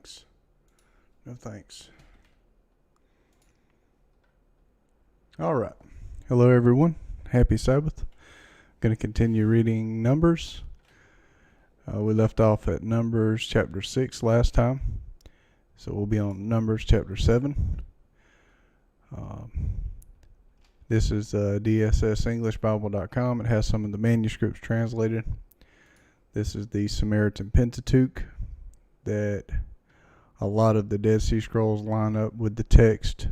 thanks. No thanks. All right. Hello, everyone. Happy Sabbath. Going to continue reading Numbers. We left off at Numbers chapter 6 last time. So we'll be on Numbers chapter 7. This is DSSEnglishBible.com. It has some of the manuscripts translated. This is the Samaritan Pentateuch that a lot of the Dead Sea Scrolls line up with the text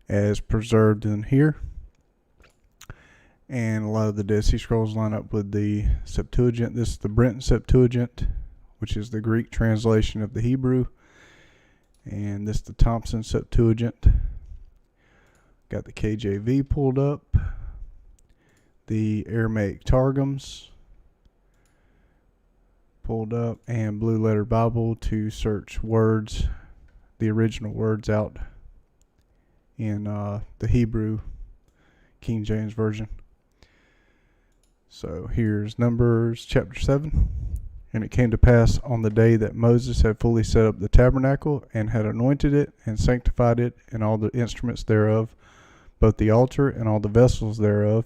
as preserved in here. And a lot of the Dead Sea Scrolls line up with the Septuagint. This is the Brenton Septuagint, which is the Greek translation of the Hebrew. And this is the Thompson Septuagint. Got the KJV pulled up. The Aramaic Targums pulled up, and Blue Letter Bible to search words, the original words out in the Hebrew King James Version. So here's Numbers chapter 7. And it came to pass on the day that Moses had fully set up the tabernacle and had anointed it and sanctified it and all the instruments thereof, both the altar and all the vessels thereof,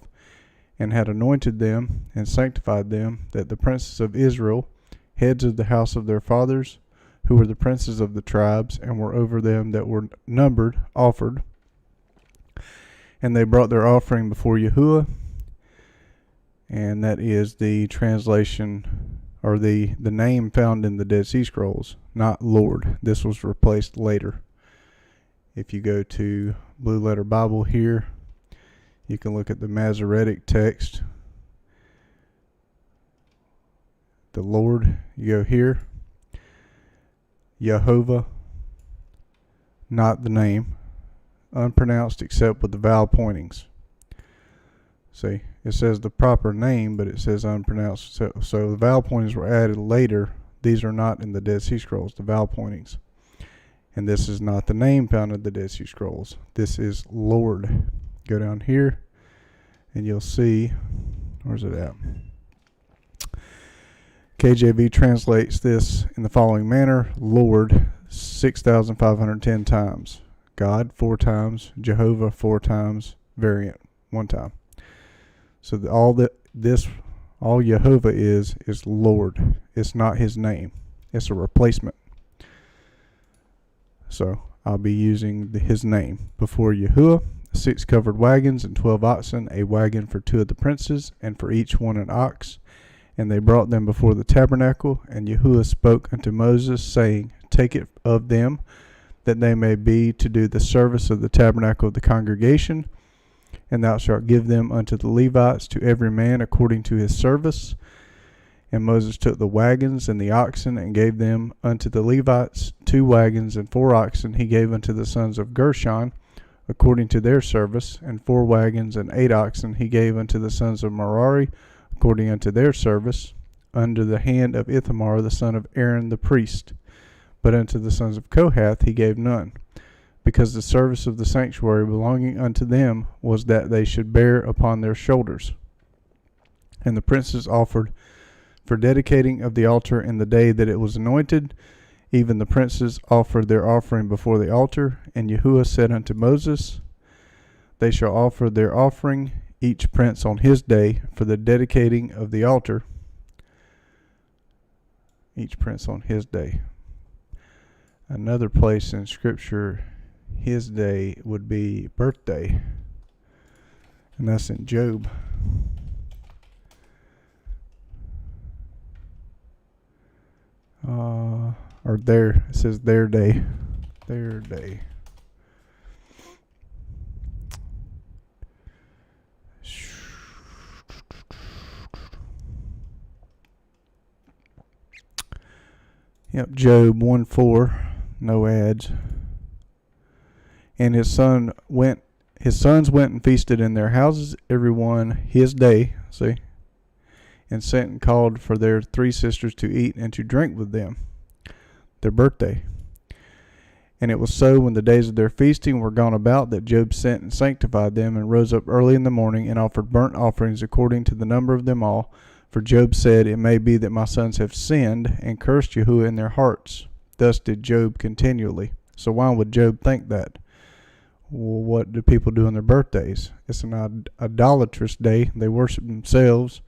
and had anointed them and sanctified them, that the princes of Israel, heads of the house of their fathers, who were the princes of the tribes, and were over them that were numbered, offered. And they brought their offering before Yahuwah, and that is the translation, or the name found in the Dead Sea Scrolls, not Lord. This was replaced later. If you go to Blue Letter Bible here, you can look at the Masoretic text. The Lord, you go here. Yehovah, not the name. Unpronounced except with the vowel pointings. See, it says the proper name, but it says unpronounced. So the vowel pointings were added later. These are not in the Dead Sea Scrolls, the vowel pointings. And this is not the name found in the Dead Sea Scrolls. This is Lord. Go down here, and you'll see, where's it at? KJV translates this in the following manner: Lord 6,510 times, God 4 times, Jehovah 4 times, variant 1 time. So all Jehovah is Lord. It's not his name. It's a replacement. So I'll be using his name before Yahuwah. 6 covered wagons and 12 oxen, a wagon for 2 of the princes, and for each one an ox. And they brought them before the tabernacle, and Yahuwah spoke unto Moses, saying, Take it of them, that they may be to do the service of the tabernacle of the congregation, and thou shalt give them unto the Levites, to every man according to his service. And Moses took the wagons and the oxen, and gave them unto the Levites. 2 wagons and 4 oxen he gave unto the sons of Gershon, according to their service, and 4 wagons and 8 oxen he gave unto the sons of Merari, according unto their service, under the hand of Ithamar the son of Aaron the priest. But unto the sons of Kohath he gave none, because the service of the sanctuary belonging unto them was that they should bear upon their shoulders. And the princes offered for dedicating of the altar in the day that it was anointed. Even the princes offered their offering before the altar. And Yahuwah said unto Moses, They shall offer their offering, each prince on his day, for the dedicating of the altar. Each prince on his day. Another place in Scripture, his day would be birthday. And that's in Job. Or there, it says their day. Their day. Yep, Job 1:4, no ads. And his sons went and feasted in their houses, every one his day, see, and sent and called for their 3 sisters to eat and to drink with them, their birthday. And it was so, when the days of their feasting were gone about, that Job sent and sanctified them, and rose up early in the morning, and offered burnt offerings according to the number of them all. For Job said, It may be that my sons have sinned, and cursed Yahuwah in their hearts. Thus did Job continually. So why would Job think that? Well, what do people do on their birthdays? It's an idolatrous day. They worship themselves.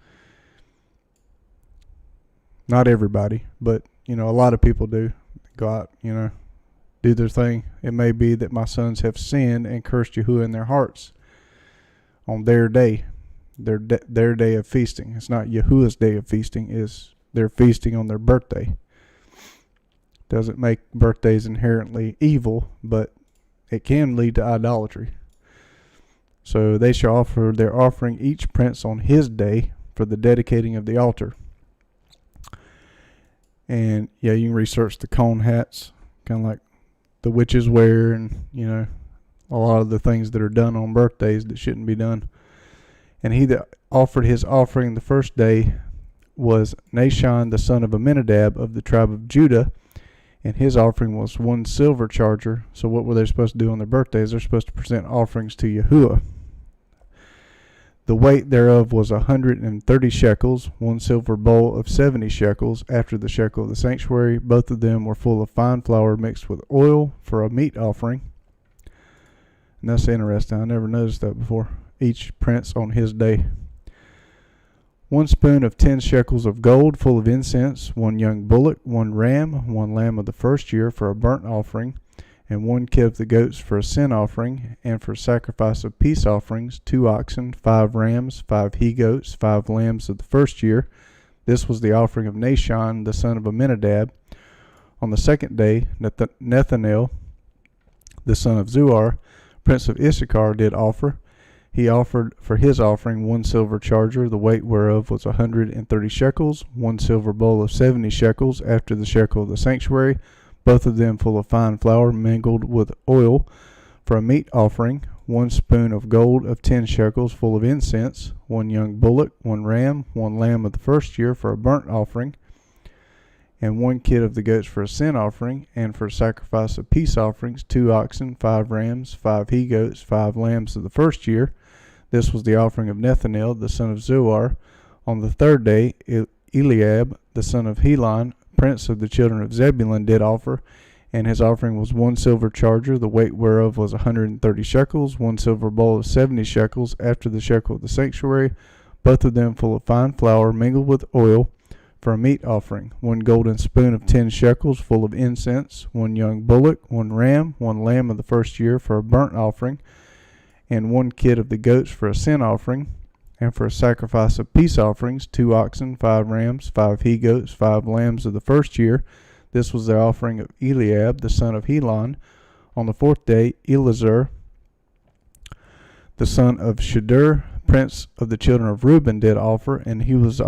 Not everybody, but a lot of people do. Go out, do their thing. It may be that my sons have sinned and cursed Yahuwah in their hearts on their day, their day of feasting. It's not Yahuwah's day of feasting. It's they're feasting on their birthday. Doesn't make birthdays inherently evil, but it can lead to idolatry. So they shall offer their offering each prince on his day for the dedicating of the altar. And yeah, you can research the cone hats, kind of like the witches wear, and a lot of the things that are done on birthdays that shouldn't be done. And he that offered his offering the first day was Nahshon the son of Amminadab of the tribe of Judah, and his offering was 1 silver charger. So what were they supposed to do on their birthdays? They're supposed to present offerings to Yahuwah. The weight thereof was 130 shekels, 1 silver bowl of 70 shekels, after the shekel of the sanctuary. Both of them were full of fine flour mixed with oil for a meat offering. And that's interesting. I never noticed that before. Each prince on his day. 1 spoon of 10 shekels of gold full of incense, 1 young bullock, 1 ram, 1 lamb of the first year for a burnt offering, and 1 kid of the goats for a sin offering, and for sacrifice of peace offerings, 2 oxen, 5 rams, 5 he-goats, 5 lambs of the first year. This was the offering of Nahshon, the son of Amminadab. On the second day, Nethanel, the son of Zuar, prince of Issachar, did offer. He offered for his offering 1 silver charger, the weight whereof was 130 shekels, 1 silver bowl of 70 shekels, after the shekel of the sanctuary, both of them full of fine flour mingled with oil, for a meat offering, 1 spoon of gold of 10 shekels full of incense, 1 young bullock, 1 ram, 1 lamb of the first year for a burnt offering, and 1 kid of the goats for a sin offering, and for sacrifice of peace offerings, 2 oxen, 5 rams, 5 he-goats, 5 lambs of the first year. This was the offering of Nethanel, the son of Zuar. On the third day, Eliab, the son of Helon, prince of the children of Zebulun, did offer, and his offering was 1 silver charger, the weight whereof was 130 shekels, 1 silver bowl of 70 shekels, after the shekel of the sanctuary, both of them full of fine flour mingled with oil, for a meat offering, 1 golden spoon of 10 shekels full of incense, 1 young bullock, 1 ram, 1 lamb of the first year for a burnt offering, and 1 kid of the goats for a sin offering, and for a sacrifice of peace offerings, 2 oxen, 5 rams, 5 he-goats, 5 lambs of the first year. This was the offering of Eliab, the son of Helon. On the fourth day, Elazar, the son of Shedeur, prince of the children of Reuben, did offer, and his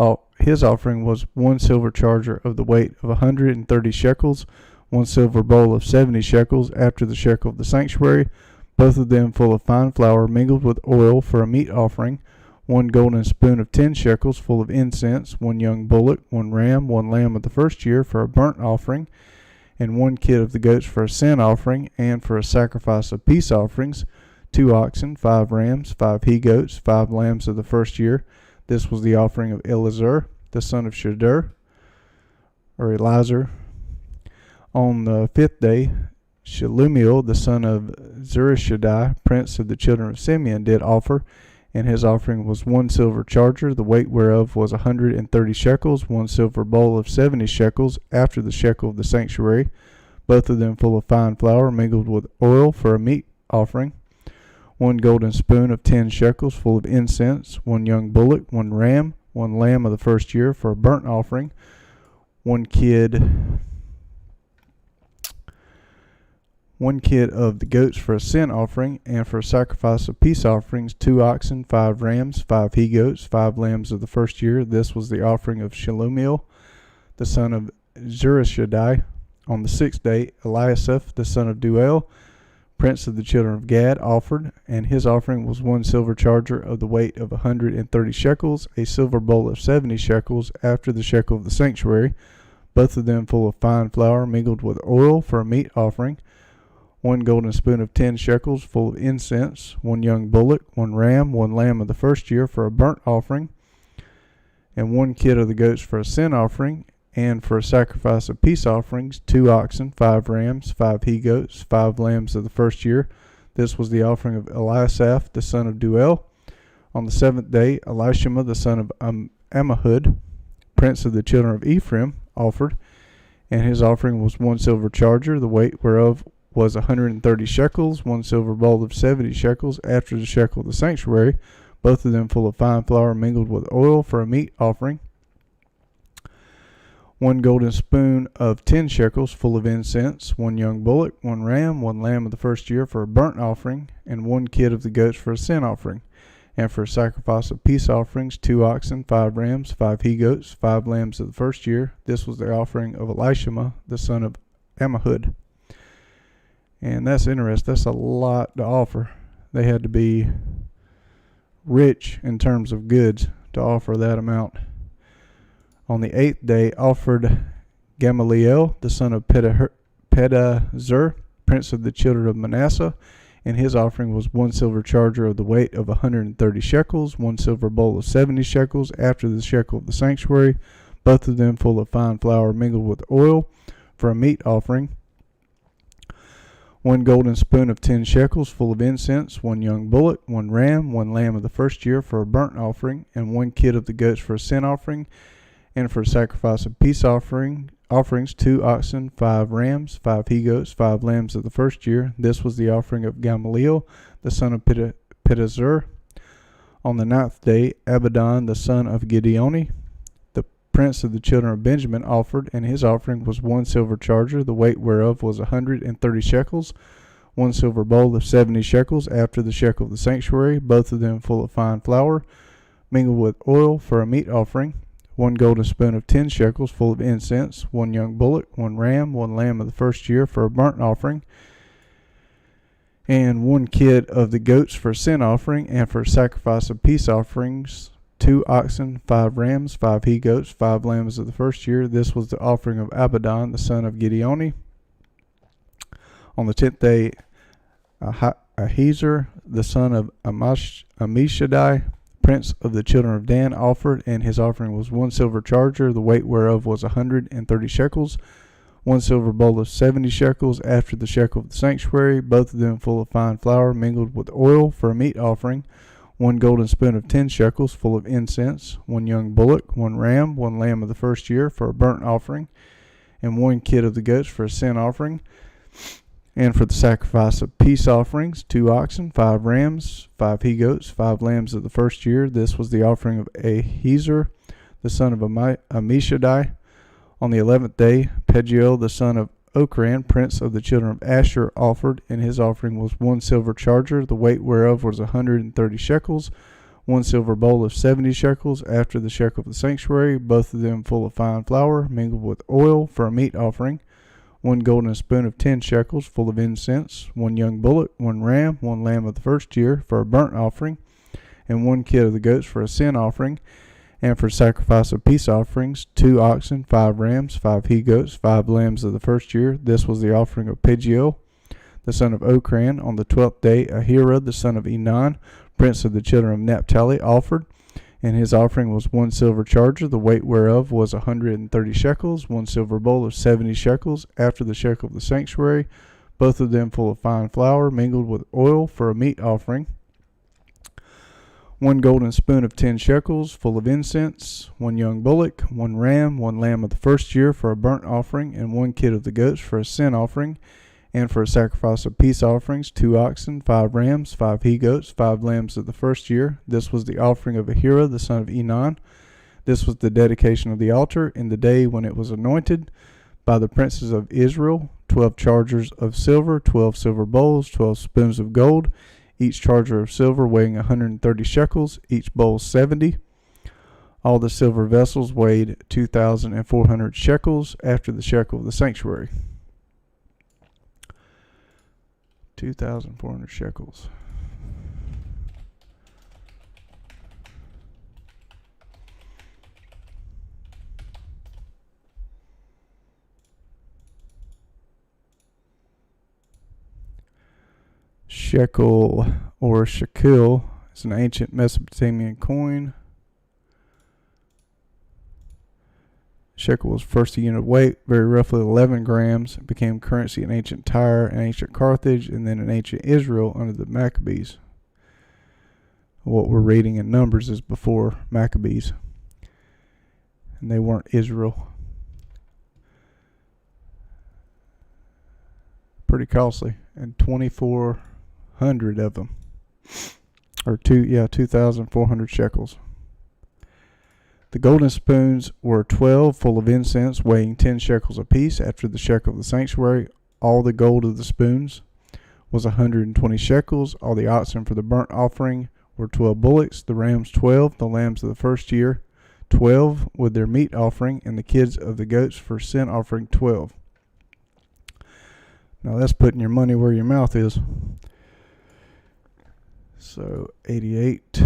offering was 1 silver charger of the weight of 130 shekels, 1 silver bowl of 70 shekels, after the shekel of the sanctuary, both of them full of fine flour mingled with oil, for a meat offering, 1 golden spoon of 10 shekels full of incense, 1 young bullock, 1 ram, 1 lamb of the first year for a burnt offering, and 1 kid of the goats for a sin offering, and for a sacrifice of peace offerings, 2 oxen, 5 rams, 5 he-goats, 5 lambs of the first year. This was the offering of Elazar, the son of Shedeur, or Elazar. On the fifth day, Shelumiel, the son of Zurishaddai, prince of the children of Simeon, did offer, and his offering was 1 silver charger, the weight whereof was 130 shekels, 1 silver bowl of 70 shekels, after the shekel of the sanctuary, both of them full of fine flour mingled with oil, for a meat offering, 1 golden spoon of 10 shekels full of incense, 1 young bullock, 1 ram, 1 lamb of the first year for a burnt offering, 1 kid of the goats for a sin offering, and for a sacrifice of peace offerings, 2 oxen, 5 rams, 5 he-goats, 5 lambs of the first year. This was the offering of Shelumiel, the son of Zurishaddai. On the sixth day, Eliasaph, the son of Duel, prince of the children of Gad, offered, and his offering was 1 silver charger of the weight of 130 shekels, a silver bowl of 70 shekels, after the shekel of the sanctuary, both of them full of fine flour mingled with oil, for a meat offering, 1 golden spoon of 10 shekels full of incense, 1 young bullock, 1 ram, 1 lamb of the first year for a burnt offering, and 1 kid of the goats for a sin offering, And for a sacrifice of peace offerings, 2 oxen, 5 rams, 5 he-goats, 5 lambs of the first year. This was the offering of Eliasaph, the son of Duel. On the 7th day, Elishama, the son of Ammihud, prince of the children of Ephraim, offered, and his offering was 1 silver charger, the weight whereof was 130 shekels, 1 silver bowl of 70 shekels, after the shekel of the sanctuary, both of them full of fine flour mingled with oil for a meat offering. 1 golden spoon of 10 shekels full of incense, 1 young bullock, 1 ram, 1 lamb of the first year for a burnt offering, and 1 kid of the goats for a sin offering. And for a sacrifice of peace offerings, 2 oxen, 5 rams, 5 he-goats, 5 lambs of the first year. This was the offering of Elishama, the son of Ammihud. And that's interesting. That's a lot to offer. They had to be rich in terms of goods to offer that amount. On the 8th day offered Gamaliel, the son of Pedahzur, prince of the children of Manasseh, and his offering was 1 silver charger of the weight of 130 shekels, 1 silver bowl of 70 shekels, after the shekel of the sanctuary, both of them full of fine flour mingled with oil, for a meat offering. 1 golden spoon of 10 shekels full of incense, 1 young bullock, 1 ram, 1 lamb of the first year for a burnt offering, and 1 kid of the goats for a sin offering. And for a sacrifice of peace offerings, 2 oxen, 5 rams, 5 he-goats, 5 lambs of the first year. This was the offering of Gamaliel, the son of Pedahzur. On the 9th day, Abidan, the son of Gideoni, the prince of the children of Benjamin, offered, and his offering was 1 silver charger, the weight whereof was 130 shekels, 1 silver bowl of 70 shekels, after the shekel of the sanctuary, both of them full of fine flour, mingled with oil for a meat offering. 1 golden spoon of 10 shekels full of incense, 1 young bullock, 1 ram, 1 lamb of the first year for a burnt offering, and 1 kid of the goats for a sin offering. And for a sacrifice of peace offerings, 2 oxen, 5 rams, 5 he-goats, 5 lambs of the first year. This was the offering of Abidan, the son of Gideoni. On the 10th day, Ahiezer, the son of Ammishaddai, prince of the children of Dan, offered, and his offering was 1 silver charger, the weight whereof was 130 shekels, 1 silver bowl of 70 shekels, after the shekel of the sanctuary, both of them full of fine flour mingled with oil for a meat offering. 1 golden spoon of 10 shekels full of incense, 1 young bullock, 1 ram, 1 lamb of the first year for a burnt offering, and 1 kid of the goats for a sin offering. And for the sacrifice of peace offerings, 2 oxen, 5 rams, 5 he-goats, 5 lambs of the first year. This was the offering of Ahiezer, the son of Ammishaddai. On the 11th day, Pagiel, the son of Ochran, prince of the children of Asher, offered, and his offering was 1 silver charger, the weight whereof was 130 shekels, 1 silver bowl of 70 shekels, after the shekel of the sanctuary, both of them full of fine flour mingled with oil for a meat offering. 1 golden spoon of 10 shekels full of incense, 1 young bullock, 1 ram, 1 lamb of the first year for a burnt offering, and 1 kid of the goats for a sin offering. And for sacrifice of peace offerings, 2 oxen, 5 rams, 5 he-goats, 5 lambs of the first year. This was the offering of Pagiel, the son of Ochran. On the 12th day, Ahira, the son of Enan, prince of the children of Naphtali, offered, and his offering was 1 silver charger, the weight whereof was 130 shekels, 1 silver bowl of 70 shekels, after the shekel of the sanctuary, both of them full of fine flour mingled with oil for a meat offering. 1 golden spoon of 10 shekels full of incense, 1 young bullock, 1 ram, 1 lamb of the first year for a burnt offering, and 1 kid of the goats for a sin offering. And for a sacrifice of peace offerings, 2 oxen, 5 rams, 5 he-goats, 5 lambs of the first year. This was the offering of Ahira, the son of Enan. This was the dedication of the altar in the day when it was anointed by the princes of Israel. 12 chargers of silver, 12 silver bowls, 12 spoons of gold, each charger of silver weighing 130 shekels, each bowl 70. All the silver vessels weighed 2,400 shekels, after the shekel of the sanctuary. 2,400 shekels. Shekel or shekel is an ancient Mesopotamian coin. Shekel was first a unit of weight, very roughly 11 grams. It became currency in ancient Tyre and ancient Carthage, and then in ancient Israel under the Maccabees. What we're reading in Numbers is before Maccabees, and they weren't Israel. Pretty costly, and 2,400 of them, or 2,400 shekels. The golden spoons were 12, full of incense, weighing 10 shekels apiece. After the shekel of the sanctuary, all the gold of the spoons was 120 shekels. All the oxen for the burnt offering were 12 bullocks, the rams 12, the lambs of the first year 12 with their meat offering, and the kids of the goats for sin offering 12. Now that's putting your money where your mouth is. So 88.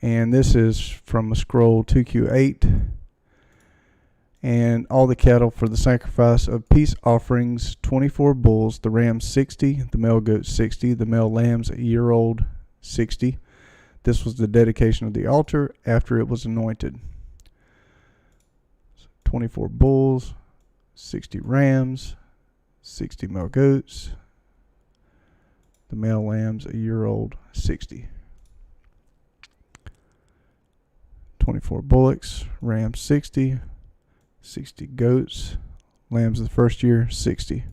And this is from a scroll 2Q8. And all the cattle for the sacrifice of peace offerings, 24 bulls, the rams 60, the male goats 60, the male lambs a year old 60. This was the dedication of the altar after it was anointed. 24 bulls, 60 rams, 60 male goats, the male lambs a year old 60. 24 bullocks, rams 60, 60 goats, lambs of the first year 60.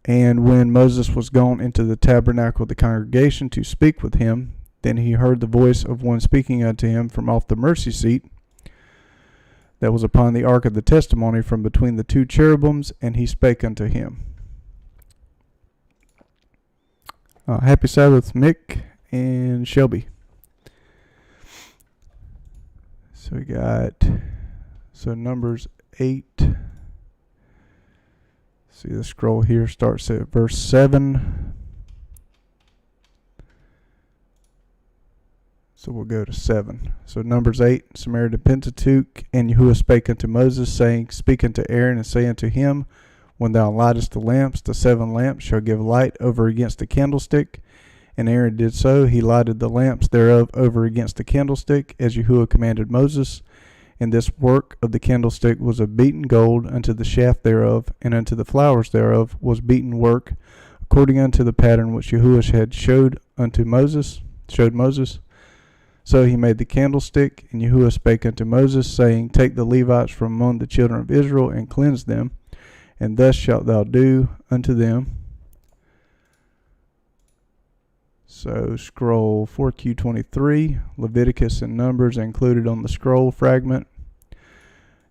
And when Moses was gone into the tabernacle of the congregation to speak with him, then he heard the voice of one speaking unto him from off the mercy seat that was upon the ark of the testimony from between the two cherubims, and he spake unto him. Happy Sabbath, Mick and Shelby. So we got, Numbers 8. See, the scroll here starts at verse 7. So we'll go to 7. So Numbers 8, Samaritan Pentateuch. And Yahuwah spake unto Moses, saying, Speak unto Aaron, and say unto him, When thou lightest the lamps, the 7 lamps shall give light over against the candlestick. And Aaron did so. He lighted the lamps thereof over against the candlestick, as Yahuwah commanded Moses. And this work of the candlestick was of beaten gold unto the shaft thereof, and unto the flowers thereof was beaten work, according unto the pattern which Yahuwah had showed Moses. So he made the candlestick, and Yahuwah spake unto Moses, saying, Take the Levites from among the children of Israel, and cleanse them, and thus shalt thou do unto them. So scroll 4Q23, Leviticus and Numbers included on the scroll fragment.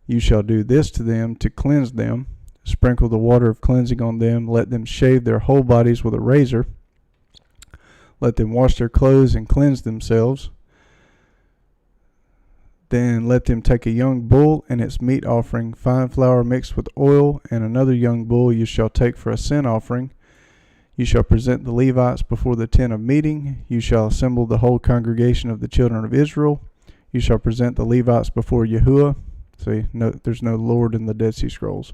You shall do this to them to cleanse them. Sprinkle the water of cleansing on them. Let them shave their whole bodies with a razor. Let them wash their clothes and cleanse themselves. Then let them take a young bull and its meat offering, fine flour mixed with oil, and another young bull you shall take for a sin offering. You shall present the Levites before the tent of meeting. You shall assemble the whole congregation of the children of Israel. You shall present the Levites before Yahuwah. See, there's no Lord in the Dead Sea Scrolls.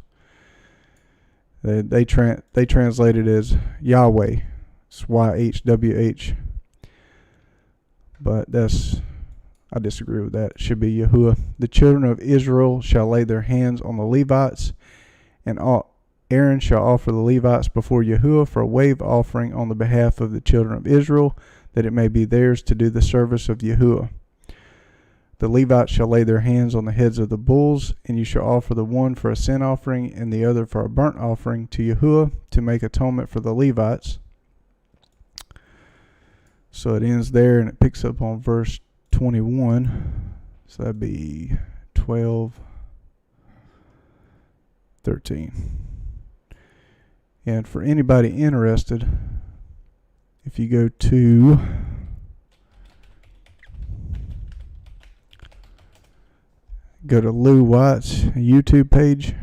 They translate it as Yahweh. It's YHWH. But I disagree with that. It should be Yahuwah. The children of Israel shall lay their hands on the Levites, and Aaron shall offer the Levites before Yahuwah for a wave offering on the behalf of the children of Israel, that it may be theirs to do the service of Yahuwah. The Levites shall lay their hands on the heads of the bulls, and you shall offer the one for a sin offering and the other for a burnt offering to Yahuwah to make atonement for the Levites. So it ends there, and it picks up on verse 21. So that'd be 12:13. And for anybody interested, if you go to Lou White's YouTube page.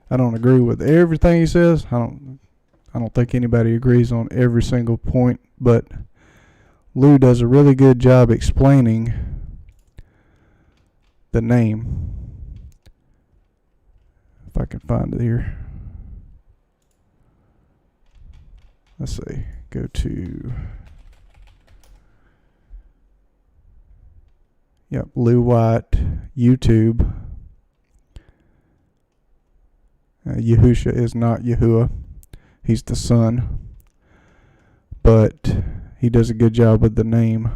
I don't agree with everything he says. I don't think anybody agrees on every single point, but Lou does a really good job explaining the name. If I can find it here. Let's see. Go to Yep, Lou White, YouTube. Yahusha is not Yahuwah. He's the son. But he does a good job with the name.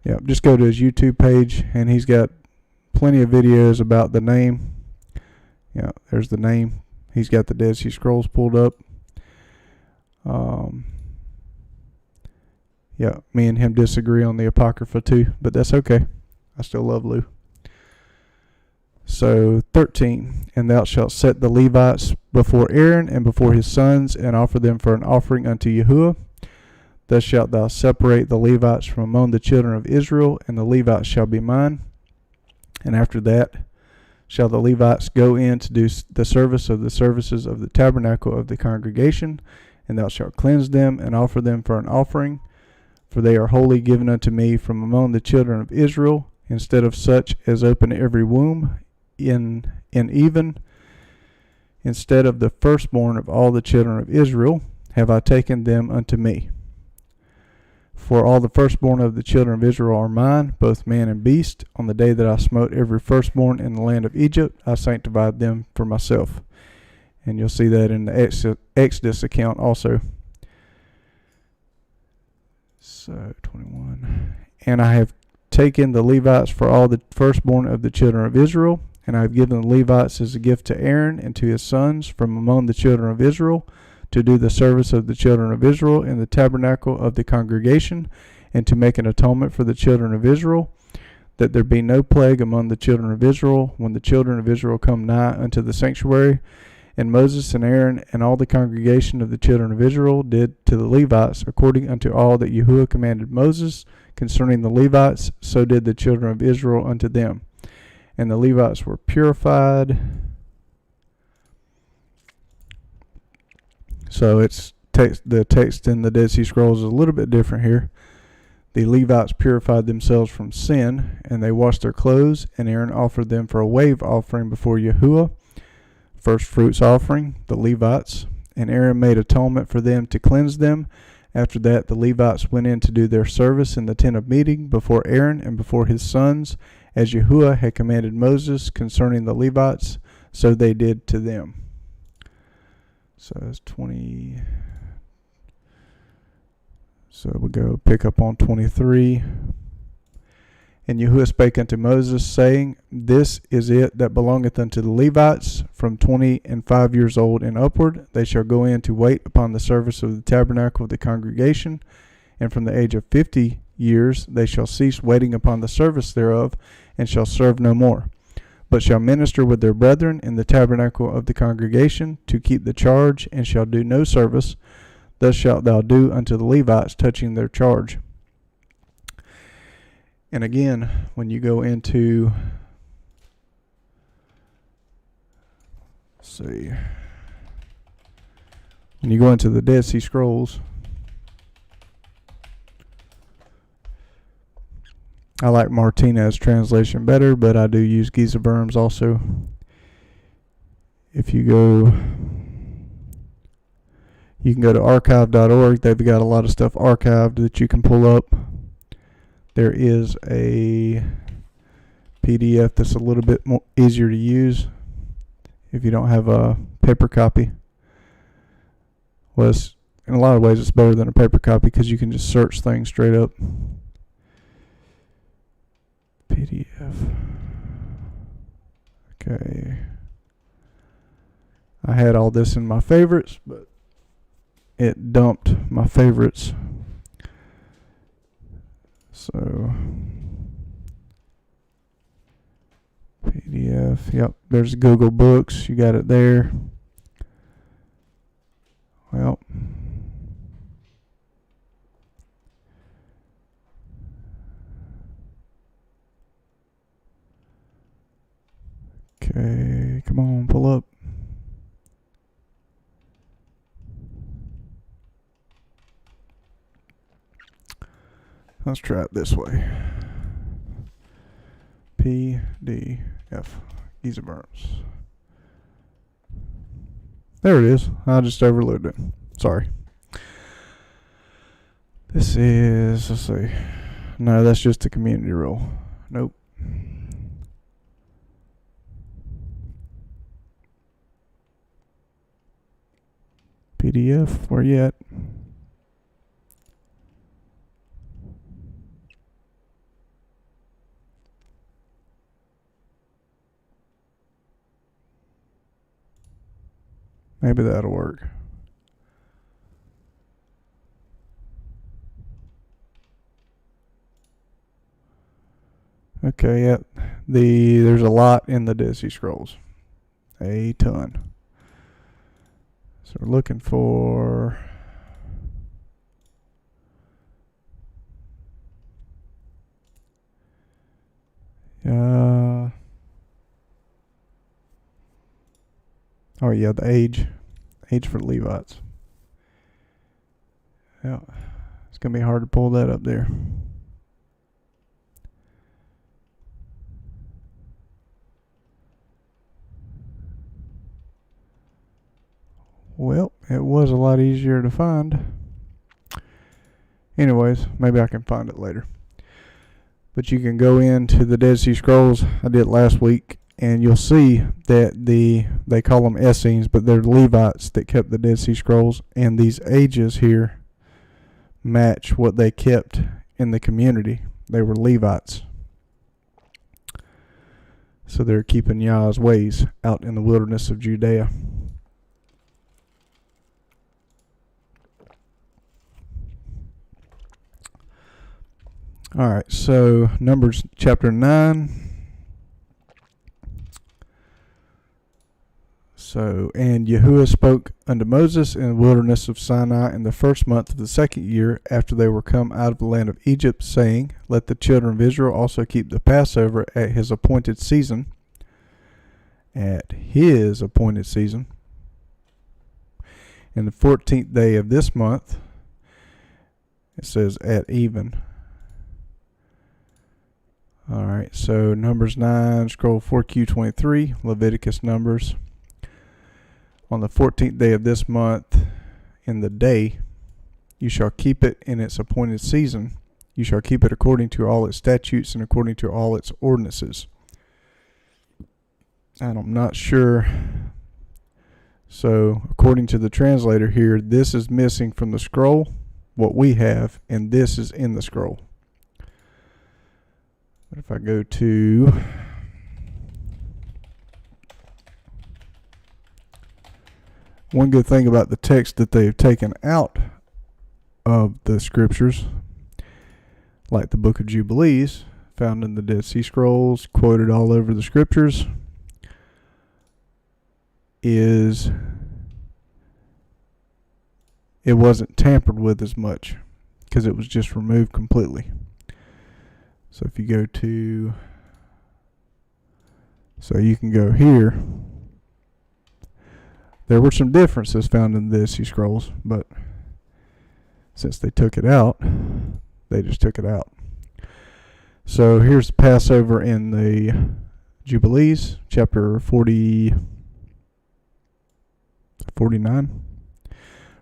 Yep, just go to his YouTube page, and he's got plenty of videos about the name. Yeah, there's the name. He's got the Dead Sea Scrolls pulled up. Yeah, me and him disagree on the Apocrypha too, but that's okay. I still love Lou. So 13, and thou shalt set the Levites before Aaron and before his sons, and offer them for an offering unto Yahuwah. Thus shalt thou separate the Levites from among the children of Israel, and the Levites shall be mine. And after that shall the Levites go in to do the service of the services of the tabernacle of the congregation, and thou shalt cleanse them and offer them for an offering, for they are wholly given unto me from among the children of Israel, instead of such as open every womb in even. Instead of the firstborn of all the children of Israel have I taken them unto me. For all the firstborn of the children of Israel are mine, both man and beast. On the day that I smote every firstborn in the land of Egypt, I sanctified them for myself. And you'll see that in the Exodus account also. So, 21. And I have taken the Levites for all the firstborn of the children of Israel, and I have given the Levites as a gift to Aaron and to his sons from among the children of Israel, to do the service of the children of Israel in the tabernacle of the congregation, and to make an atonement for the children of Israel, that there be no plague among the children of Israel when the children of Israel come nigh unto the sanctuary. And Moses and Aaron and all the congregation of the children of Israel did to the Levites according unto all that Yahuwah commanded Moses concerning the Levites, so did the children of Israel unto them. And the Levites were purified. So the text in the Dead Sea Scrolls is a little bit different here. The Levites purified themselves from sin, and they washed their clothes, and Aaron offered them for a wave offering before Yahuwah, first fruits offering, the Levites, and Aaron made atonement for them to cleanse them. After that, the Levites went in to do their service in the tent of meeting before Aaron and before his sons, as Yahuwah had commanded Moses concerning the Levites, so they did to them. So it's 20. So we go pick up on 23. And Yahuwah spake unto Moses, saying, This is it that belongeth unto the Levites, from 25 years old and upward. They shall go in to wait upon the service of the tabernacle of the congregation. And from the age of 50 years they shall cease waiting upon the service thereof, and shall serve no more, but shall minister with their brethren in the tabernacle of the congregation, to keep the charge, and shall do no service. Thus shalt thou do unto the Levites touching their charge. And again, when you go into, when you go into the Dead Sea Scrolls, I like Martinez's translation better, but I do use Giza Burns also. If you go, you can go to archive.org. They've got a lot of stuff archived that you can pull up. There is a PDF that's a little bit more easier to use if you don't have a paper copy. Well, in a lot of ways it's better than a paper copy because you can just search things straight up. PDF. Okay. I had all this in my favorites, but it dumped my favorites. So PDF. Yep, there's Google Books. You got it there. Well, okay, come on, pull up. Let's try it this way. PDF, Giza Burns. There it is. I just overlooked it. Sorry. This is, let's see. No, that's just the community rule. Nope. PDF, where you at? Maybe that'll work. Okay, yep. There's a lot in the Dead Sea Scrolls. A ton. So we're looking for oh yeah, the age for Levites. Yeah, it's gonna be hard to pull that up there. Well, it was a lot easier to find. Anyways, maybe I can find it later. But you can go into the Dead Sea Scrolls. I did last week, and you'll see that they call them Essenes, but they're Levites that kept the Dead Sea Scrolls, and these ages here match what they kept in the community. They were Levites. So they're keeping Yah's ways out in the wilderness of Judea. All right, so Numbers chapter 9. And Yahuwah spoke unto Moses in the wilderness of Sinai in the first month of the second year after they were come out of the land of Egypt, saying, Let the children of Israel also keep the Passover at his appointed season. At his appointed season. In the 14th day of this month, it says at even. Alright, so Numbers 9, scroll 4Q23, Leviticus Numbers. On the 14th day of this month, in the day, you shall keep it in its appointed season. You shall keep it according to all its statutes and according to all its ordinances. And I'm not sure. So, according to the translator here, this is missing from the scroll, what we have, and this is in the scroll. But if I go to one good thing about the text that they've taken out of the scriptures, like the Book of Jubilees, found in the Dead Sea Scrolls, quoted all over the scriptures, is it wasn't tampered with as much because it was just removed completely. So if you go to, so you can go here. There were some differences found in the Dead Sea Scrolls, but since they took it out, they just took it out. So here's the Passover in the Jubilees, chapter 49.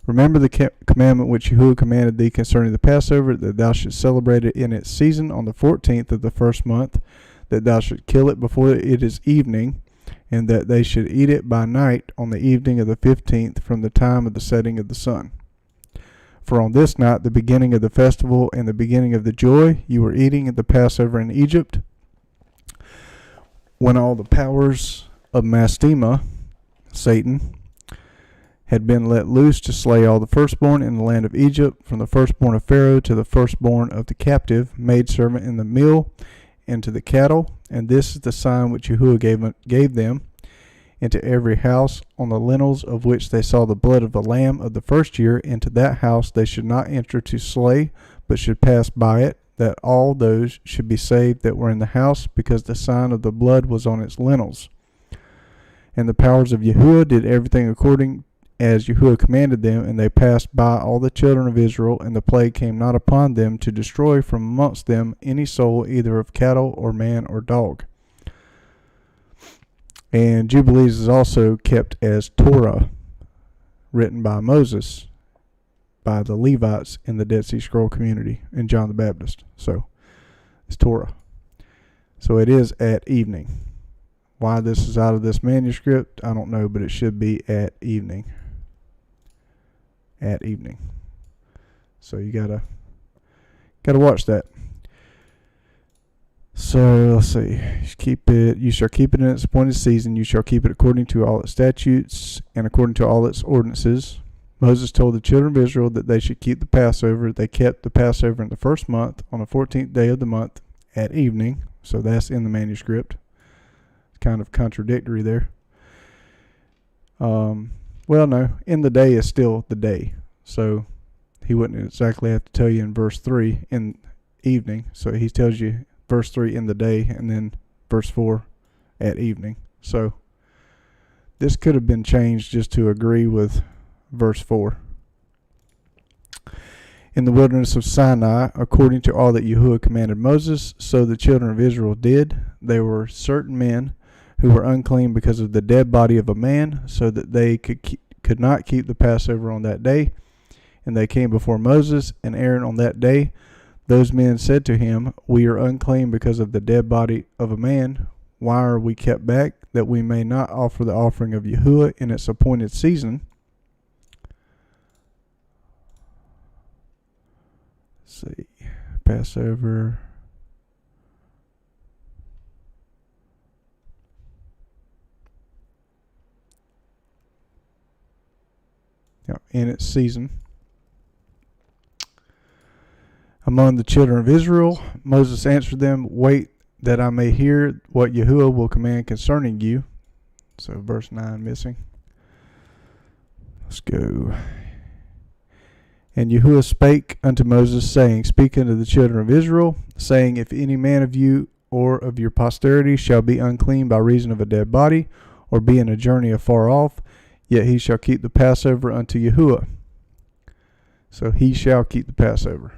Remember the commandment which Yahuwah commanded thee concerning the Passover, that thou shouldst celebrate it in its season on the 14th of the first month, that thou shouldst kill it before it is evening, and that they should eat it by night on the evening of the 15th from the time of the setting of the sun. For on this night, the beginning of the festival and the beginning of the joy, you were eating at the Passover in Egypt, when all the powers of Mastema, Satan, had been let loose to slay all the firstborn in the land of Egypt, from the firstborn of Pharaoh to the firstborn of the captive maidservant in the mill, and to the cattle. And this is the sign which Yahuwah gave them into every house, on the lintels of which they saw the blood of the lamb of the first year. Into that house they should not enter to slay, but should pass by it, that all those should be saved that were in the house, because the sign of the blood was on its lintels. And the powers of Yahuwah did everything according as Yahuwah commanded them, and they passed by all the children of Israel, and the plague came not upon them to destroy from amongst them any soul, either of cattle or man or dog. And Jubilees is also kept as Torah, written by Moses, by the Levites in the Dead Sea Scroll community in John the Baptist. So it's Torah. So it is at evening. Why this is out of this manuscript, I don't know, but it should be at evening. At evening. So you gotta watch that. So let's see. You shall keep it in its appointed season. You shall keep it according to all its statutes and according to all its ordinances. Moses told the children of Israel that they should keep the Passover. They kept the Passover in the first month on the 14th day of the month at evening. So that's in the manuscript. It's kind of contradictory there. Well, no, in the day is still the day. So he wouldn't exactly have to tell you in verse 3 in evening. So he tells you verse 3 in the day and then verse 4 at evening. So this could have been changed just to agree with verse 4. In the wilderness of Sinai, according to all that Yahuwah commanded Moses, so the children of Israel did. There were certain men who were unclean because of the dead body of a man, so that they could not keep the Passover on that day. And they came before Moses and Aaron on that day. Those men said to him, "We are unclean because of the dead body of a man. Why are we kept back, that we may not offer the offering of Yahuwah in its appointed season?" Let's see, Passover. Yeah, in its season. Among the children of Israel, Moses answered them, "Wait, that I may hear what Yahuwah will command concerning you." So verse 9 missing. Let's go. And Yahuwah spake unto Moses, saying, Speak unto the children of Israel, saying, If any man of you or of your posterity shall be unclean by reason of a dead body, or be in a journey afar off, yet he shall keep the Passover unto Yahuwah. So he shall keep the Passover.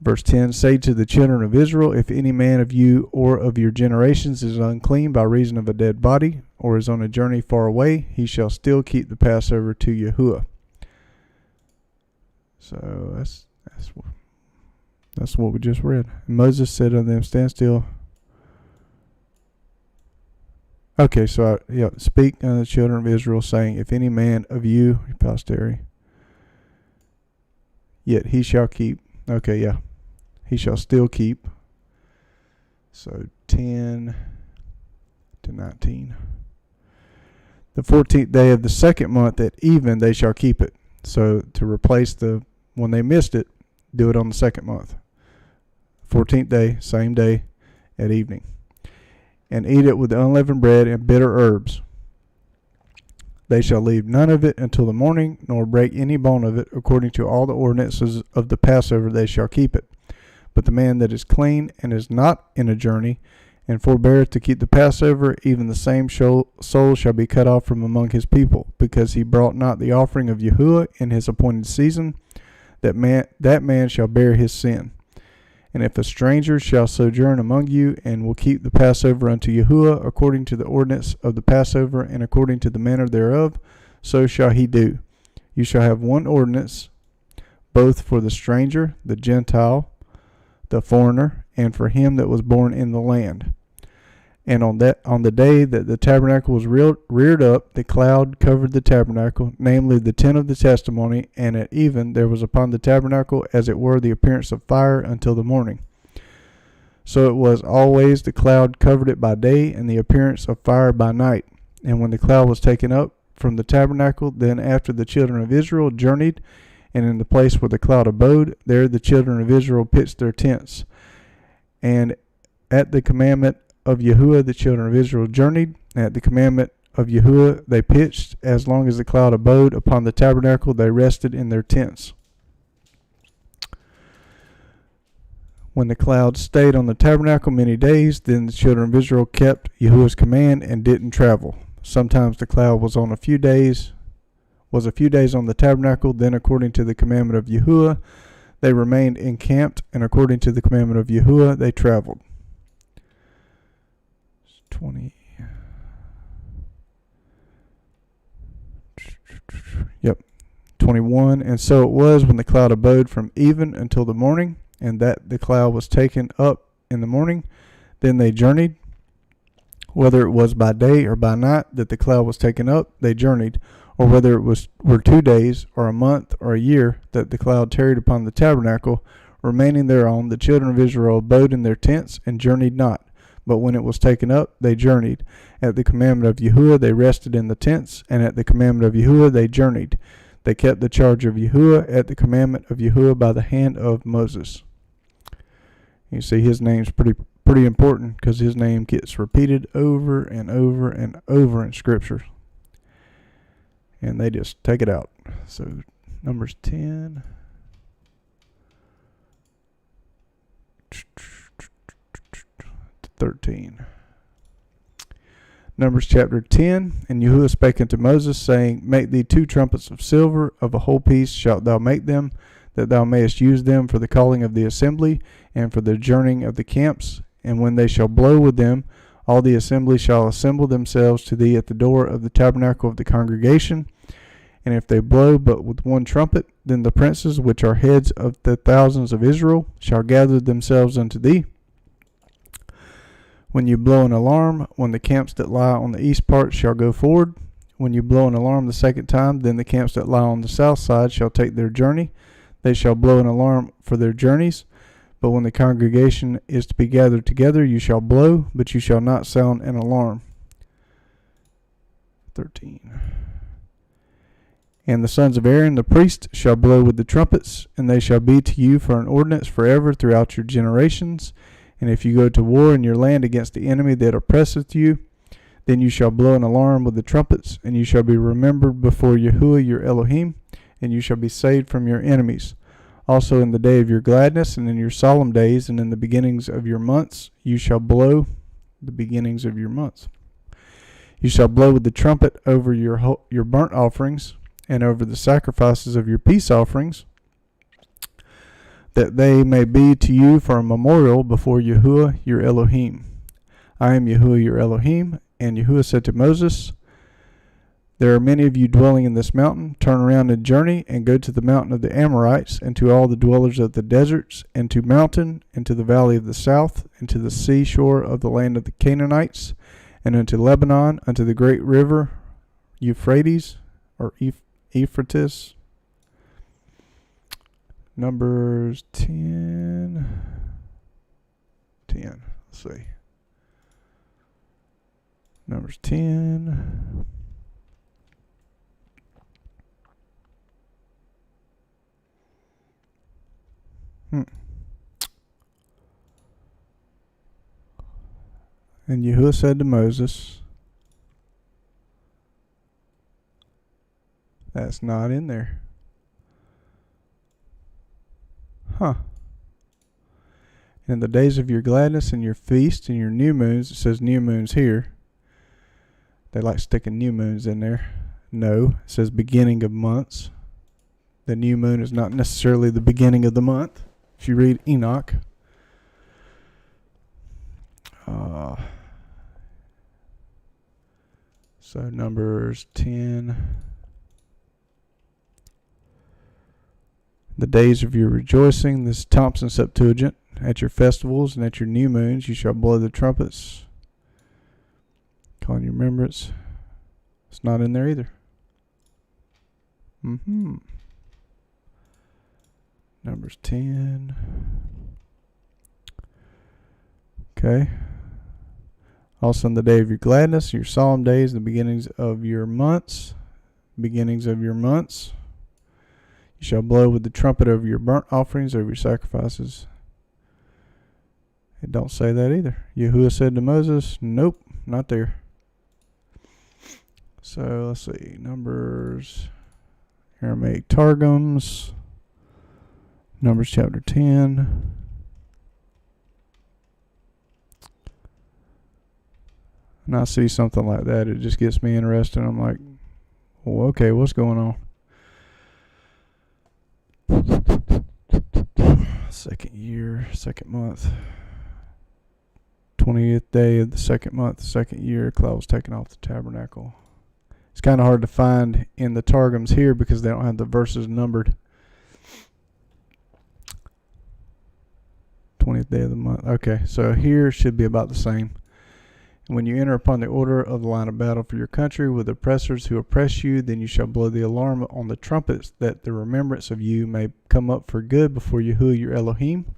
Verse 10, Say to the children of Israel, If any man of you or of your generations is unclean by reason of a dead body, or is on a journey far away, he shall still keep the Passover to Yahuwah. So that's what we just read. And Moses said unto them, Stand still. Okay, so speak unto the children of Israel, saying, If any man of you, your posterity, yet he shall keep. Okay, yeah. He shall still keep. So 10 to 19. The 14th day of the second month at even they shall keep it. So to replace when they missed it, do it on the second month. 14th day, same day at evening. And eat it with unleavened bread and bitter herbs. They shall leave none of it until the morning, nor break any bone of it. According to all the ordinances of the Passover they shall keep it. But the man that is clean and is not in a journey, and forbeareth to keep the Passover, even the same soul shall be cut off from among his people, because he brought not the offering of Yahuwah in his appointed season. That man shall bear his sin. And if a stranger shall sojourn among you, and will keep the Passover unto Yahuwah, according to the ordinance of the Passover, and according to the manner thereof, so shall he do. You shall have one ordinance, both for the stranger, the Gentile, the foreigner, and for him that was born in the land. And on the day that the tabernacle was reared up, the cloud covered the tabernacle, namely the tent of the testimony, and at even there was upon the tabernacle as it were the appearance of fire until the morning. So it was always the cloud covered it by day, and the appearance of fire by night. And when the cloud was taken up from the tabernacle, then after the children of Israel journeyed, and in the place where the cloud abode, there the children of Israel pitched their tents. And at the commandment of Yahuwah the children of Israel journeyed, and at the commandment of Yahuwah they pitched. As long as the cloud abode upon the tabernacle, they rested in their tents. When the cloud stayed on the tabernacle many days, then the children of Israel kept Yahuwah's command and didn't travel. Sometimes the cloud was a few days on the tabernacle. Then according to the commandment of Yahuwah they remained encamped, and according to the commandment of Yahuwah they traveled. 20. Yep. 21. And so it was when the cloud abode from even until the morning, and that the cloud was taken up in the morning. Then they journeyed, whether it was by day or by night that the cloud was taken up, they journeyed, or whether it were 2 days or a month or a year that the cloud tarried upon the tabernacle, remaining thereon, the children of Israel abode in their tents and journeyed not. But when it was taken up, they journeyed. At the commandment of Yahuwah, they rested in the tents, and at the commandment of Yahuwah, they journeyed. They kept the charge of Yahuwah at the commandment of Yahuwah by the hand of Moses. You see, his name's pretty important because his name gets repeated over and over and over in Scripture. And they just take it out. So, Numbers 10. 13. Numbers chapter 10. And Yahuwah spake unto Moses, saying, Make thee 2 trumpets of silver, of a whole piece shalt thou make them, that thou mayest use them for the calling of the assembly, and for the journeying of the camps. And when they shall blow with them, all the assembly shall assemble themselves to thee at the door of the tabernacle of the congregation. And if they blow but with 1 trumpet, then the princes, which are heads of the thousands of Israel, shall gather themselves unto thee. When you blow an alarm, when the camps that lie on the east part shall go forward. When you blow an alarm the second time, then the camps that lie on the south side shall take their journey. They shall blow an alarm for their journeys. But when the congregation is to be gathered together, you shall blow, but you shall not sound an alarm. 13. And the sons of Aaron the priest shall blow with the trumpets, and they shall be to you for an ordinance forever throughout your generations. And if you go to war in your land against the enemy that oppresseth you, then you shall blow an alarm with the trumpets, and you shall be remembered before Yahuwah your Elohim, and you shall be saved from your enemies. Also in the day of your gladness, and in your solemn days, and in the beginnings of your months, you shall blow the beginnings of your months. You shall blow with the trumpet over your burnt offerings, and over the sacrifices of your peace offerings, that they may be to you for a memorial before Yahuwah your Elohim. I am Yahuwah your Elohim. And Yahuwah said to Moses, There are many of you dwelling in this mountain. Turn around and journey, and go to the mountain of the Amorites, and to all the dwellers of the deserts, and to mountain, and to the valley of the south, and to the seashore of the land of the Canaanites, and unto Lebanon, unto the great river Euphrates, or Euphrates. Numbers 10. Let's see. Numbers 10. And Yahuwah said to Moses, that's not in there. In the days of your gladness and your feast and your new moons, it says new moons here. They like sticking new moons in there. No, it says beginning of months. The new moon is not necessarily the beginning of the month. If you read Enoch. So Numbers 10. The days of your rejoicing, this is Thompson Septuagint, at your festivals and at your new moons you shall blow the trumpets, calling your remembrance. It's not in there either. Numbers 10. Okay. Also on the day of your gladness, your solemn days, the beginnings of your months. You shall blow with the trumpet over your burnt offerings, over your sacrifices. It don't say that either. Yahuwah said to Moses, nope, not there. So let's see. Numbers, Aramaic Targums, Numbers chapter 10. And I see something like that. It just gets me interested. I'm like, well, okay, what's going on? Second year, second month, 20th day of the second month, second year, cloud was taken off the tabernacle. It's kind of hard to find in the Targums here because they don't have the verses numbered. 20th day of the month. Okay, so here should be about the same. When you enter upon the order of the line of battle for your country with oppressors who oppress you, then you shall blow the alarm on the trumpets, that the remembrance of you may come up for good before Yahuwah your Elohim,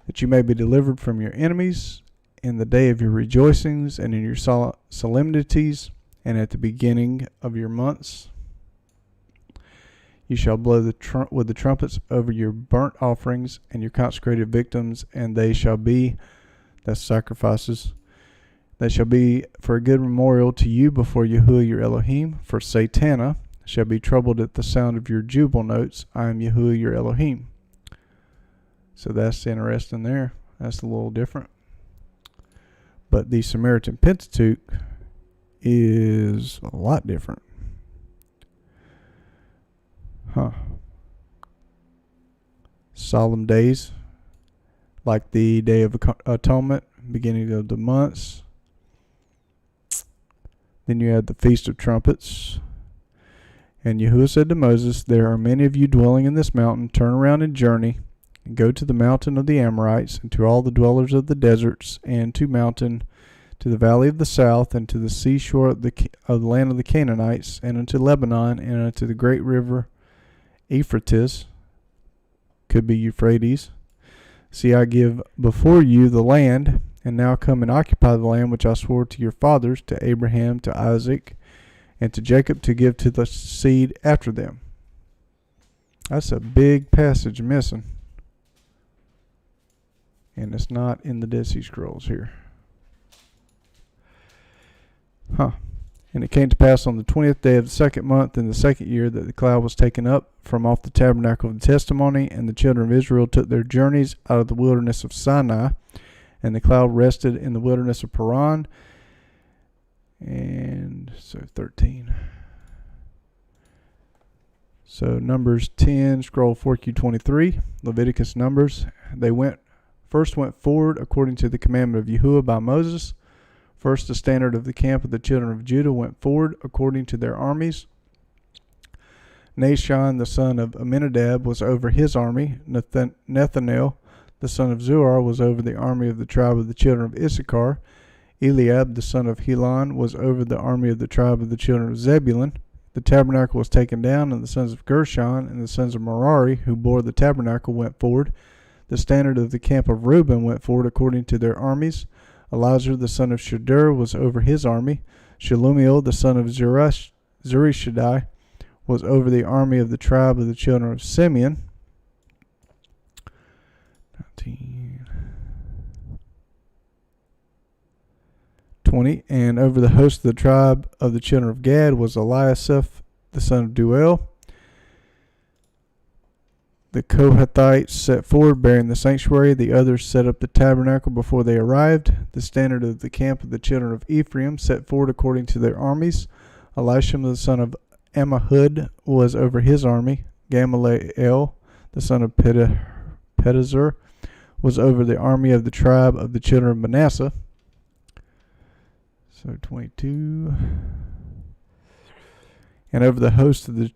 that you may be delivered from your enemies in the day of your rejoicings and in your solemnities and at the beginning of your months. You shall blow with the trumpets over your burnt offerings and your consecrated victims, and they shall be, that's sacrifices, they shall be for a good memorial to you before Yahuwah your Elohim. For Satana shall be troubled at the sound of your jubile notes. I am Yahuwah your Elohim. So that's interesting there. That's a little different. But the Samaritan Pentateuch is a lot different. Solemn days, like the Day of Atonement, beginning of the months. Then you had the Feast of Trumpets. And Yahuwah said to Moses, there are many of you dwelling in this mountain. Turn around and journey, and go to the mountain of the Amorites, and to all the dwellers of the deserts, and to the valley of the south, and to the seashore of the land of the Canaanites, and unto Lebanon, and unto the great river Euphrates, could be Euphrates. See, I give before you the land, and now come and occupy the land which I swore to your fathers, to Abraham, to Isaac, and to Jacob, to give to the seed after them. That's a big passage missing. And it's not in the Dead Sea Scrolls here. And it came to pass on the 20th day of the second month in the second year that the cloud was taken up from off the tabernacle of the testimony, and the children of Israel took their journeys out of the wilderness of Sinai, and the cloud rested in the wilderness of Paran. And so 13. So Numbers 10, scroll 4Q23, Leviticus Numbers. They first went forward according to the commandment of Yahuwah by Moses. First, the standard of the camp of the children of Judah went forward according to their armies. Nashon, the son of Amminadab, was over his army. Nethanel, the son of Zuar, was over the army of the tribe of the children of Issachar. Eliab, the son of Helon, was over the army of the tribe of the children of Zebulun. The tabernacle was taken down, and the sons of Gershon and the sons of Merari, who bore the tabernacle, went forward. The standard of the camp of Reuben went forward according to their armies. Elazar, the son of Shadur, was over his army. Shelumiel, the son of Zurishaddai, was over the army of the tribe of the children of Simeon. 20. And over the host of the tribe of the children of Gad was Eliasaph, the son of Duel. The Kohathites set forward, bearing the sanctuary. The others set up the tabernacle before they arrived. The standard of the camp of the children of Ephraim set forward according to their armies. Elisham, the son of Ammihud, was over his army. Gamaliel, the son of Pedazur, was over the army of the tribe of the children of Manasseh. So 22. And over the host of the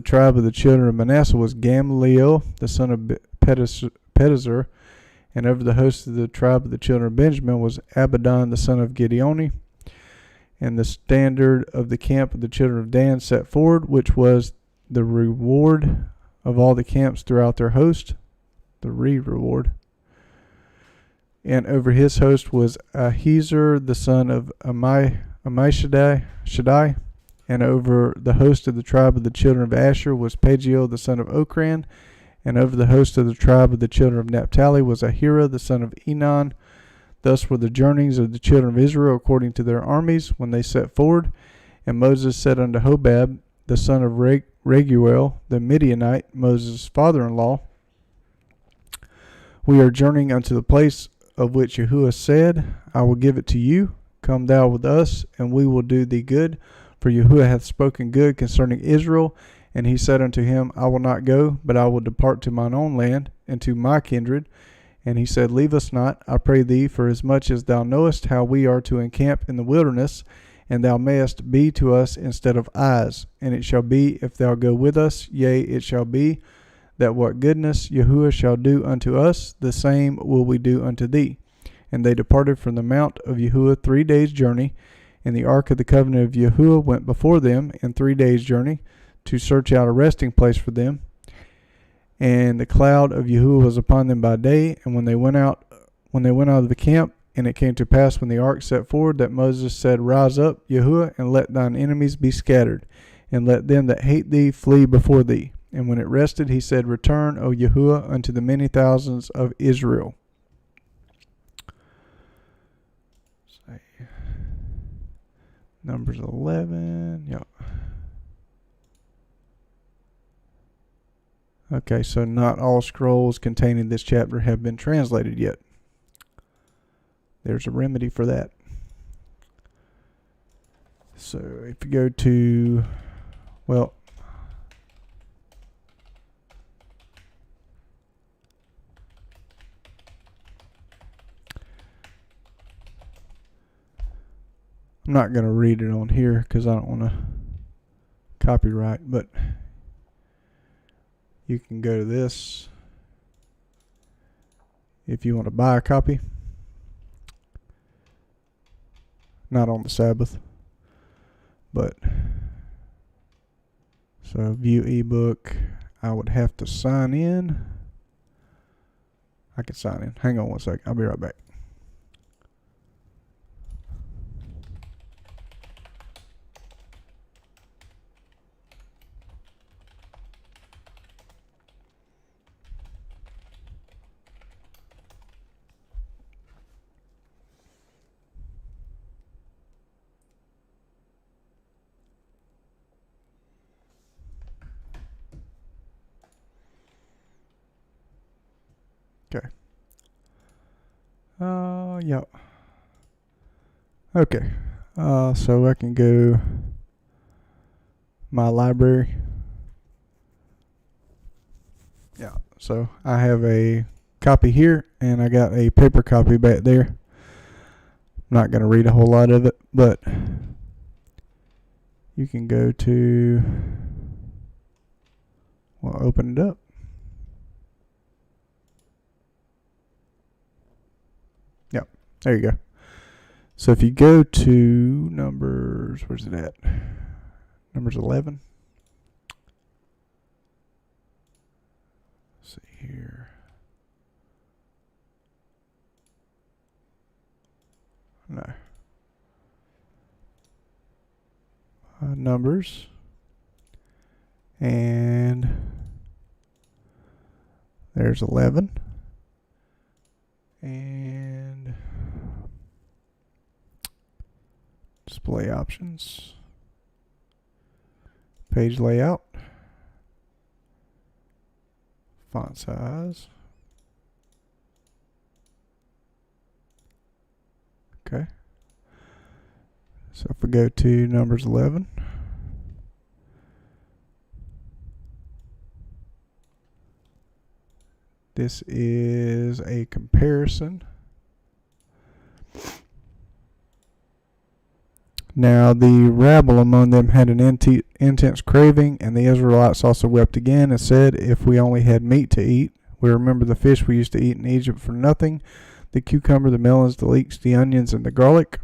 tribe of the children of Manasseh was Gamaliel, the son of Pedazur. And over the host of the tribe of the children of Benjamin was Abidan, the son of Gideoni. And the standard of the camp of the children of Dan set forward, which was the reward of all the camps throughout their host, the reward. And over his host was Ahiezer, the son of Ammishaddai. And over the host of the tribe of the children of Asher was Pagiel, the son of Okran. And over the host of the tribe of the children of Naphtali was Ahira, the son of Enan. Thus were the journeys of the children of Israel according to their armies when they set forward. And Moses said unto Hobab, the son of Reguel, the Midianite, Moses' father-in-law, we are journeying unto the place of which Yahuwah said, I will give it to you. Come thou with us, and we will do thee good. For Yahuwah hath spoken good concerning Israel. And he said unto him, I will not go, but I will depart to mine own land, and to my kindred. And he said, Leave us not, I pray thee, for as much as thou knowest how we are to encamp in the wilderness, And thou mayest be to us instead of eyes. And it shall be, if thou go with us, yea, it shall be, that what goodness Yahuwah shall do unto us, the same will we do unto thee. And they departed from the mount of Yahuwah 3 days' journey, and the ark of the covenant of Yahuwah went before them in 3 days' journey, to search out a resting place for them. And the cloud of Yahuwah was upon them by day, and when they went out of the camp, and it came to pass when the ark set forward that Moses said, Rise up, Yahuwah, and let thine enemies be scattered, and let them that hate thee flee before thee. And when it rested, he said, Return, O Yahuwah, unto the many thousands of Israel. Numbers 11. Yep. Okay, so not all scrolls containing this chapter have been translated yet. There's a remedy for that. So if you go to, well, I'm not going to read it on here because I don't want to copyright, but you can go to this if you want to buy a copy. Not on the Sabbath, but so view ebook. I would have to sign in. I can sign in. Hang on one second. I'll be right back. Okay. Yeah. Okay. So I can go my library. Yeah. So I have a copy here, and I got a paper copy back there. I'm not going to read a whole lot of it, but you can go to, well, open it up. Yep, there you go. So if you go to Numbers, where's it at? Numbers 11. Let's see here. No. Numbers. And there's 11. And display options. Page layout. Font size. Okay. So if we go to Numbers 11. This is a comparison. Now the rabble among them had an intense craving, and the Israelites also wept again and said, If we only had meat to eat. We remember the fish we used to eat in Egypt for nothing, the cucumber, the melons, the leeks, the onions, and the garlic.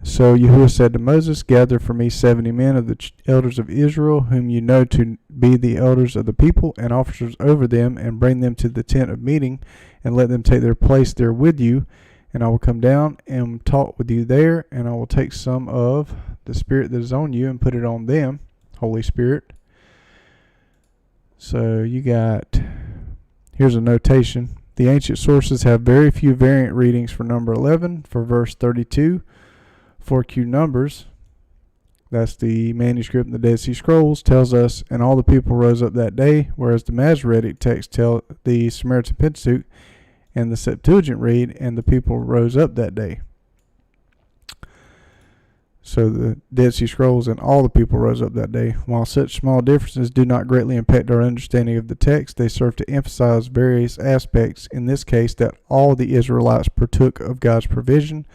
So Yahuwah said to Moses, Gather for me 70 men of the elders of Israel, whom you know to be the elders of the people, and officers over them, and bring them to the tent of meeting, and let them take their place there with you. And I will come down and talk with you there, and I will take some of the Spirit that is on you and put it on them, Holy Spirit. So you got, here's a notation. The ancient sources have very few variant readings for number 11. For verse 32, 4Q Numbers, that's the manuscript in the Dead Sea Scrolls, tells us, and all the people rose up that day, whereas the Masoretic text tell the Samaritan Pentateuch and the Septuagint read, and the people rose up that day. So the Dead Sea Scrolls and all the people rose up that day. While such small differences do not greatly impact our understanding of the text, they serve to emphasize various aspects, in this case that all the Israelites partook of God's provision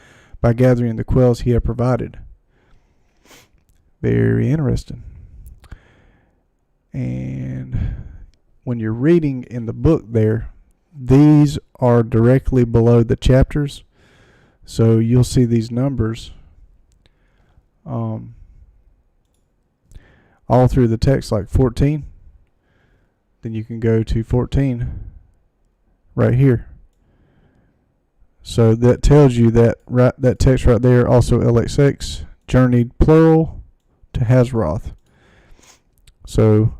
by gathering the quails he had provided. Very interesting. And when you're reading in the book there, these are directly below the chapters. So you'll see these numbers all through the text, like 14. Then you can go to 14 right here. So that tells you that that text right there, also LXX, journeyed plural to Hazeroth. So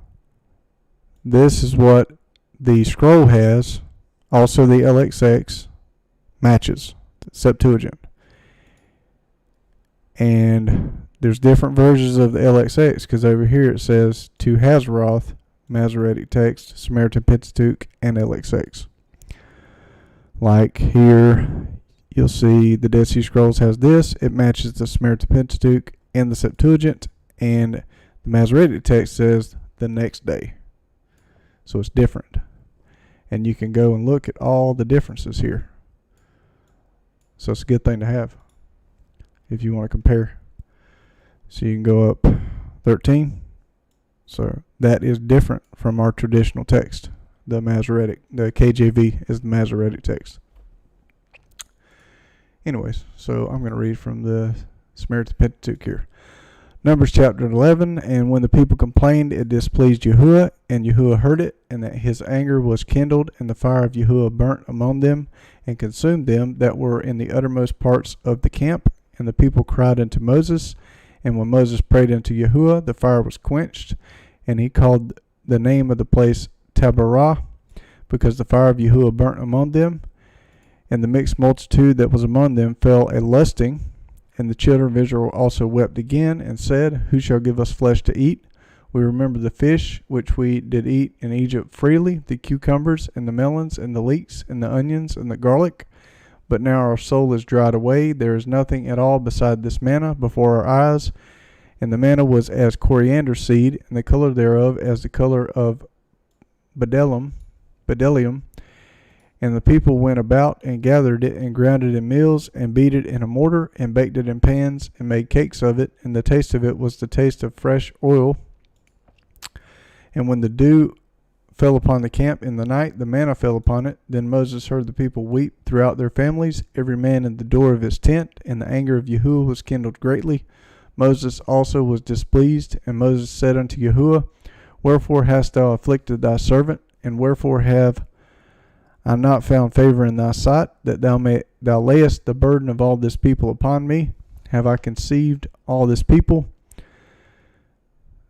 this is what the scroll has. Also the LXX matches Septuagint. And there's different versions of the LXX, because over here it says to Hazeroth, Masoretic text, Samaritan Pentateuch, and LXX. Like here, you'll see the Dead Sea Scrolls has this. It matches the Samaritan Pentateuch and the Septuagint, and the Masoretic text says the next day. So it's different. And you can go and look at all the differences here. So it's a good thing to have if you want to compare. So you can go up 13. So that is different from our traditional text. The Masoretic, the KJV is the Masoretic text. Anyways, so I'm going to read from the Samaritan Pentateuch here. Numbers chapter 11, and when the people complained, it displeased Yahuwah, and Yahuwah heard it, and that his anger was kindled, and the fire of Yahuwah burnt among them, and consumed them that were in the uttermost parts of the camp. And the people cried unto Moses, and when Moses prayed unto Yahuwah, the fire was quenched, and he called the name of the place Taberah, because the fire of Yahuwah burnt among them. And the mixed multitude that was among them fell a lusting. And the children of Israel also wept again, and said, Who shall give us flesh to eat? We remember the fish which we did eat in Egypt freely, the cucumbers, and the melons, and the leeks, and the onions, and the garlic. But now our soul is dried away. There is nothing at all beside this manna before our eyes. And the manna was as coriander seed, and the color thereof as the color of bdellium. And the people went about and gathered it and ground it in mills and beat it in a mortar and baked it in pans and made cakes of it. And the taste of it was the taste of fresh oil. And when the dew fell upon the camp in the night, the manna fell upon it. Then Moses heard the people weep throughout their families, every man in the door of his tent. And the anger of Yahuwah was kindled greatly. Moses also was displeased. And Moses said unto Yahuwah, Wherefore hast thou afflicted thy servant? And wherefore have I not found favor in thy sight, that thou layest the burden of all this people upon me? Have I conceived all this people?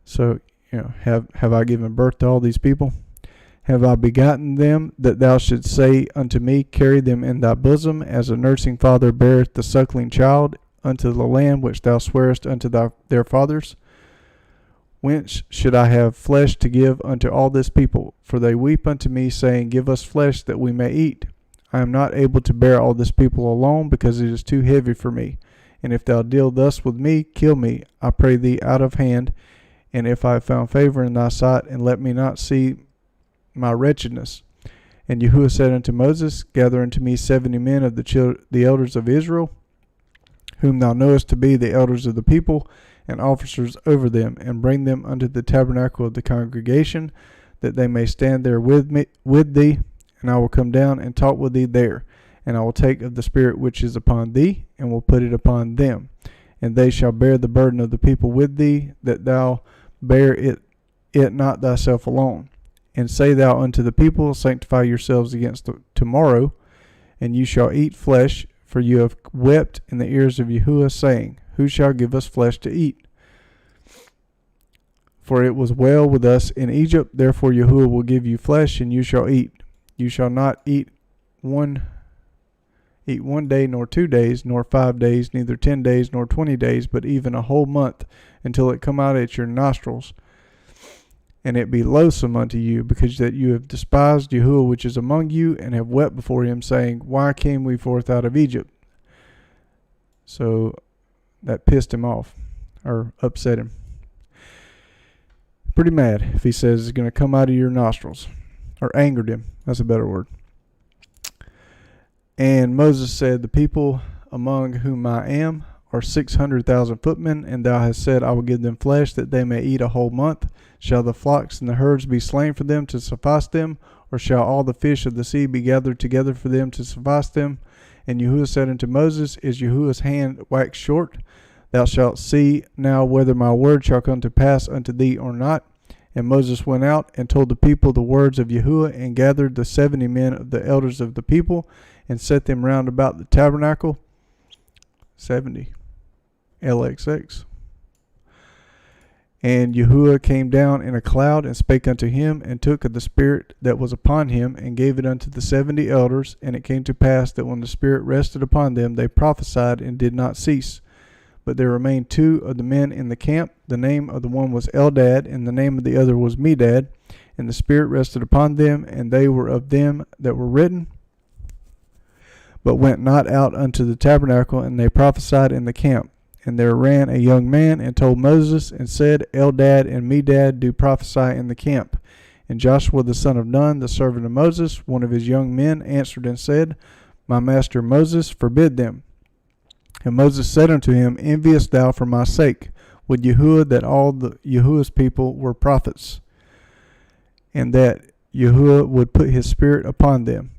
So, have I given birth to all these people? Have I begotten them, that thou shouldst say unto me, Carry them in thy bosom, as a nursing father beareth the suckling child, unto the land which thou swarest unto their fathers? Whence should I have flesh to give unto all this people? For they weep unto me, saying, Give us flesh that we may eat. I am not able to bear all this people alone, because it is too heavy for me. And if thou deal thus with me, kill me, I pray thee, out of hand. And if I have found favor in thy sight, and let me not see my wretchedness. And Yahuwah said unto Moses, Gather unto me 70 men of the elders of Israel, whom thou knowest to be the elders of the people, and officers over them, and bring them unto the tabernacle of the congregation, that they may stand there with thee, and I will come down and talk with thee there. And I will take of the spirit which is upon thee, and will put it upon them. And they shall bear the burden of the people with thee, that thou bear it not thyself alone. And say thou unto the people, Sanctify yourselves against tomorrow, and you shall eat flesh, for you have wept in the ears of Yahuwah, saying, Who shall give us flesh to eat? For it was well with us in Egypt, therefore Yahuwah will give you flesh, and you shall eat. You shall not eat one day, nor 2 days, nor 5 days, neither 10 days, nor 20 days, but even a whole month, until it come out at your nostrils, and it be loathsome unto you, because that you have despised Yahuwah which is among you, and have wept before him, saying, Why came we forth out of Egypt? So that pissed him off, or upset him. Pretty mad if he says it's going to come out of your nostrils, or angered him. That's a better word. And Moses said, The people among whom I am, are 600,000 footmen, and thou hast said, I will give them flesh that they may eat a whole month. Shall the flocks and the herds be slain for them to suffice them? Or shall all the fish of the sea be gathered together for them to suffice them? And Yahuwah said unto Moses, Is Yahuwah's hand waxed short? Thou shalt see now whether my word shall come to pass unto thee or not. And Moses went out and told the people the words of Yahuwah, and gathered the 70 men of the elders of the people, and set them round about the tabernacle. 70. LXX. And Yahuwah came down in a cloud, and spake unto him, and took of the spirit that was upon him, and gave it unto the 70 elders. And it came to pass that when the spirit rested upon them, they prophesied and did not cease. But there remained 2 of the men in the camp. The name of the one was Eldad, and the name of the other was Medad. And the spirit rested upon them, and they were of them that were written, but went not out unto the tabernacle, and they prophesied in the camp. And there ran a young man, and told Moses, and said, Eldad and Medad do prophesy in the camp. And Joshua the son of Nun, the servant of Moses, one of his young men, answered and said, My master Moses, forbid them. And Moses said unto him, Enviest thou for my sake? Would Yahuwah that all the Yahuwah's people were prophets, and that Yahuwah would put his spirit upon them?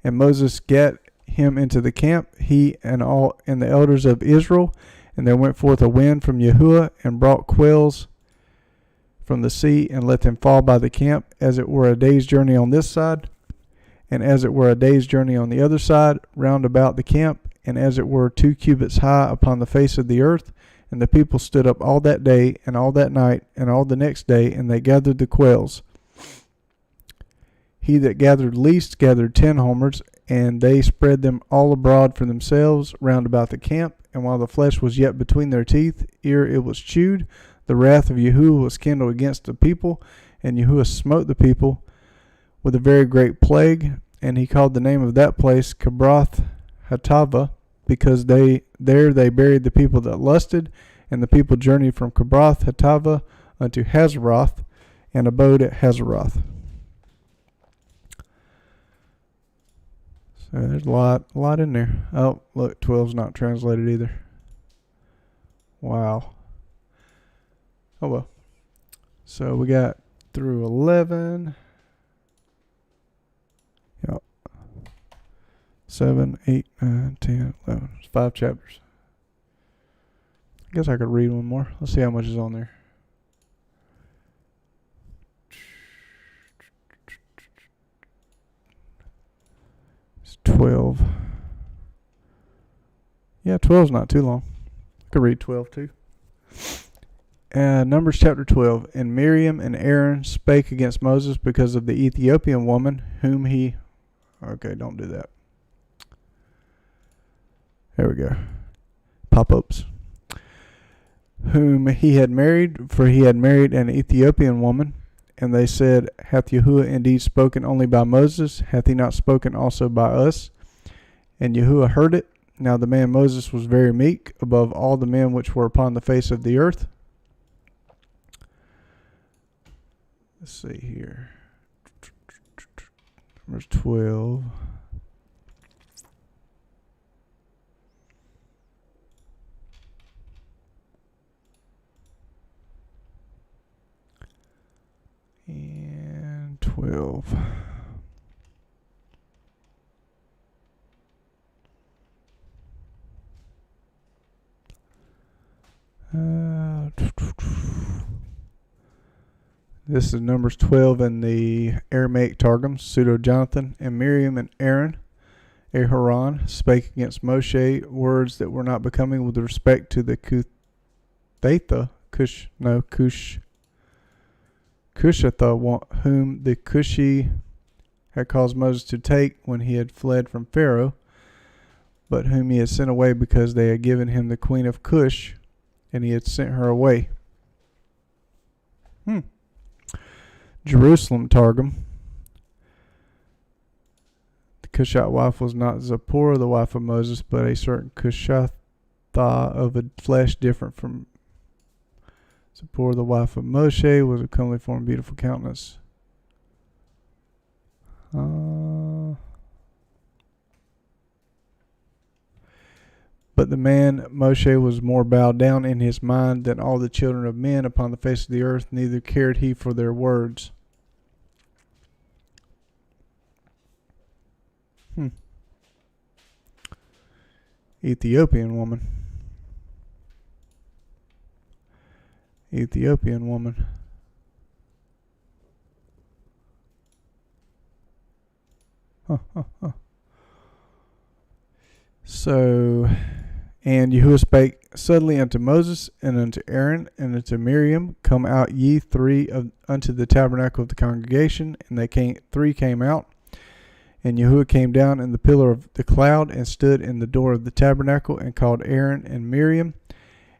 And Moses gat him into the camp, he and all and the elders of Israel. And there went forth a wind from Yahuwah, and brought quails from the sea, and let them fall by the camp, as it were a day's journey on this side, and as it were a day's journey on the other side, round about the camp, and as it were 2 cubits high upon the face of the earth. And the people stood up all that day, and all that night, and all the next day, and they gathered the quails. He that gathered least gathered 10 homers, and they spread them all abroad for themselves round about the camp. And while the flesh was yet between their teeth, ere it was chewed, the wrath of Yahuwah was kindled against the people, and Yahuwah smote the people with a very great plague. And he called the name of that place Kibroth Hattava, because they buried the people that lusted. And the people journeyed from Kibroth Hattava unto Hazeroth, and abode at Hazeroth. So there's a lot in there. Oh, look, 12's not translated either. Wow. Oh well. So we got through 11. Yep. 7, 8, 9, 10, 11. It's 5 chapters. I guess I could read one more. Let's see how much is on there. It's 12. Yeah, 12's not too long. I could read 12 too. Numbers chapter 12. And Miriam and Aaron spake against Moses because of the Ethiopian woman whom he... Okay, don't do that. There we go. Pop-ups. Whom he had married, for he had married an Ethiopian woman. And they said, Hath Yahuwah indeed spoken only by Moses? Hath he not spoken also by us? And Yahuwah heard it. Now the man Moses was very meek above all the men which were upon the face of the earth. Let's see here. Verse 12. And 12. This is Numbers 12 in the Aramaic Targums, Pseudo-Jonathan. And Miriam and Aaron, Aharon, spake against Moshe words that were not becoming with respect to the Cushatha, whom the Cushi had caused Moses to take when he had fled from Pharaoh, but whom he had sent away because they had given him the queen of Cush, and he had sent her away. Jerusalem Targum. The Cushite wife was not Zipporah, the wife of Moses, but a certain Cushatha of a flesh different from Zipporah, the wife of Moshe, was a comely form, beautiful countenance. But the man Moshe was more bowed down in his mind than all the children of men upon the face of the earth, neither cared he for their words. Ethiopian woman. Ethiopian woman. So, and Yahuwah spake suddenly unto Moses and unto Aaron and unto Miriam, Come out ye three unto the tabernacle of the congregation. And three came out. And Yahuwah came down in the pillar of the cloud and stood in the door of the tabernacle and called Aaron and Miriam.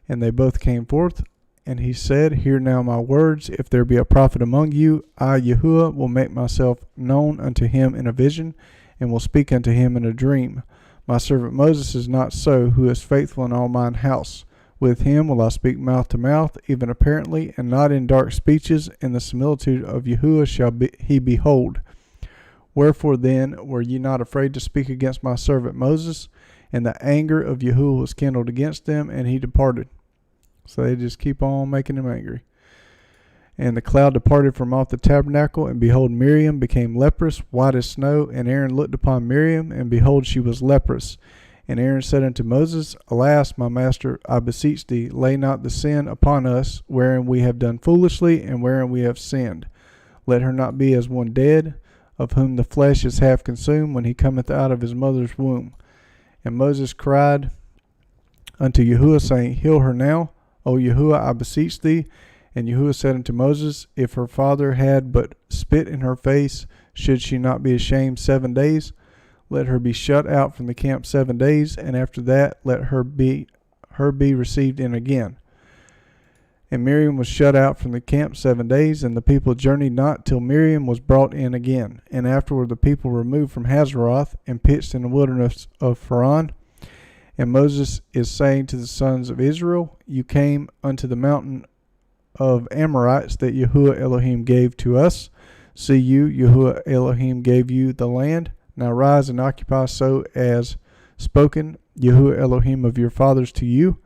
And they both came forth. And he said, Hear now my words. If there be a prophet among you, I, Yahuwah, will make myself known unto him in a vision, and will speak unto him in a dream. My servant Moses is not so, who is faithful in all mine house. With him will I speak mouth to mouth, even apparently, and not in dark speeches. In the similitude of Yahuwah shall he behold. Wherefore then were ye not afraid to speak against my servant Moses? And the anger of Yahuwah was kindled against them, and he departed. So they just keep on making him angry. And the cloud departed from off the tabernacle, and behold, Miriam became leprous, white as snow. And Aaron looked upon Miriam, and behold, she was leprous. And Aaron said unto Moses, Alas, my master, I beseech thee, lay not the sin upon us, wherein we have done foolishly, and wherein we have sinned. Let her not be as one dead, of whom the flesh is half consumed, when he cometh out of his mother's womb. And Moses cried unto Yahuwah, saying, Heal her now, O Yahuwah, I beseech thee. And Yahuwah said unto Moses, If her father had but spit in her face, should she not be ashamed 7 days? Let her be shut out from the camp 7 days, and after that let her be received in again. And Miriam was shut out from the camp 7 days, and the people journeyed not till Miriam was brought in again. And afterward the people removed from Hazeroth, and pitched in the wilderness of Paran. And Moses is saying to the sons of Israel, You came unto the mountain of Amorites that Yahuwah Elohim gave to us. See you, Yahuwah Elohim gave you the land. Now rise and occupy so as spoken Yahuwah Elohim of your fathers to you.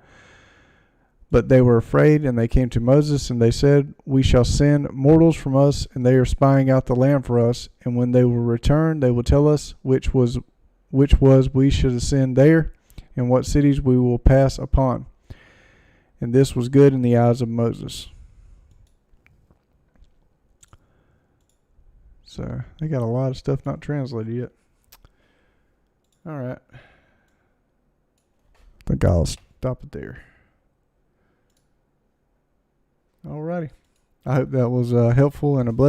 But they were afraid, and they came to Moses, and they said, We shall send mortals from us, and they are spying out the land for us. And when they will return, they will tell us which was we should ascend there, and what cities we will pass upon. And this was good in the eyes of Moses. So they got a lot of stuff not translated yet. All right. I think I'll stop it there. Alrighty. I hope that was helpful and a blessing.